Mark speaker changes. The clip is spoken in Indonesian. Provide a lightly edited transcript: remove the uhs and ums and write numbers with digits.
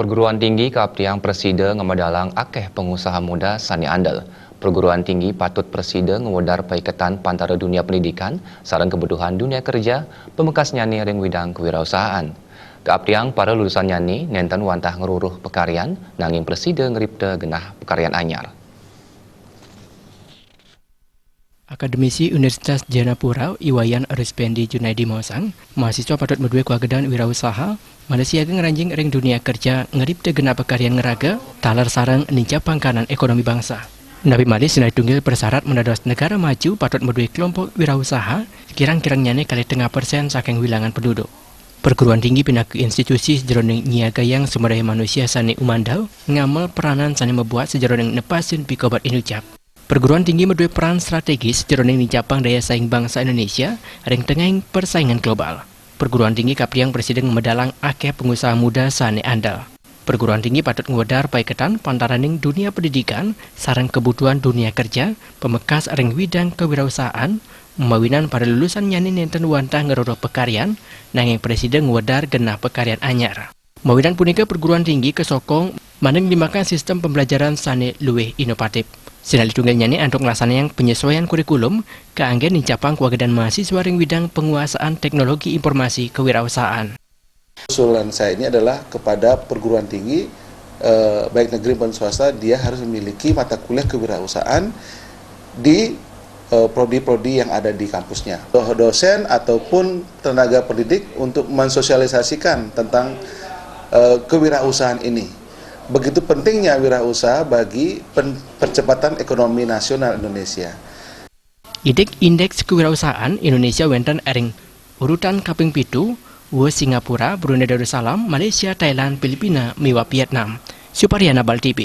Speaker 1: Perguruan tinggi Kaptiang Presida ngemedalang akeh pengusaha muda sani andal. Perguruan tinggi patut Presida ngewedar paiketan pantara dunia pendidikan sareng kebutuhan dunia kerja pemekas nyani ring widang kewirausahaan. Kaptiang para lulusan nyani nenten wantah ngeruruh pekaryan nanging Presida ngeripte genah pekaryan anyar.
Speaker 2: Akademisi Universitas Janapura Iwayan Arispendi Junaidi Mosang, mahasiswa patut medue kuagedan wirausaha, Malaysia ngeranjing ring dunia kerja ngeripte genap pekaryan ngeraga, talar sarang ninca pangkanan ekonomi bangsa. Nabi Malis sinai tunggil persyarat menados negara maju patut medue kelompok wirausaha, kirang-kirang nyane kali 0,5% saking wilangan penduduk. Perguruan tinggi pinaku institusi sejeroning nyiaga yang sumber daya manusia sani umandau, ngamal peranan sani membuat sejeroning nepasin pikobat inucap. Perguruan tinggi medue peran strategis jeroning nicapang daya saing bangsa Indonesia ring tengahing persaingan global. Perguruan tinggi Kaptiang Presiden medalang akeh pengusaha muda sane andal. Perguruan tinggi patut ngwedar paiketan pantaraning dunia pendidikan sareng kebutuhan dunia kerja, pemekas ring widang kewirausahaan, mawinan para lulusan nyani nenten wantah ngeruruh pekaryan, nanging Presiden ngwedar genah pekaryan anyar. Mawinan punika perguruan tinggi kesokong maneng dimakan sistem pembelajaran sane luwih inovatif. Sinali tunggal nyani untuk yang penyesuaian kurikulum keanggen nincapang kuagedan mahasiswa ring widang penguasaan teknologi informasi kewirausahaan.
Speaker 3: Usulan saya ini adalah kepada perguruan tinggi baik negeri maupun swasta, dia harus memiliki mata kuliah kewirausahaan di prodi-prodi yang ada di kampusnya. Dosen ataupun tenaga pendidik untuk mensosialisasikan tentang kewirausahaan ini. Begitu pentingnya wirausaha bagi percepatan ekonomi nasional Indonesia.
Speaker 2: Indeks kewirausahaan Indonesia wenten ering urutan kaping 7, Singapura, Brunei Darussalam, Malaysia, Thailand, Filipina, miwa Vietnam. Suparyana Bal TV.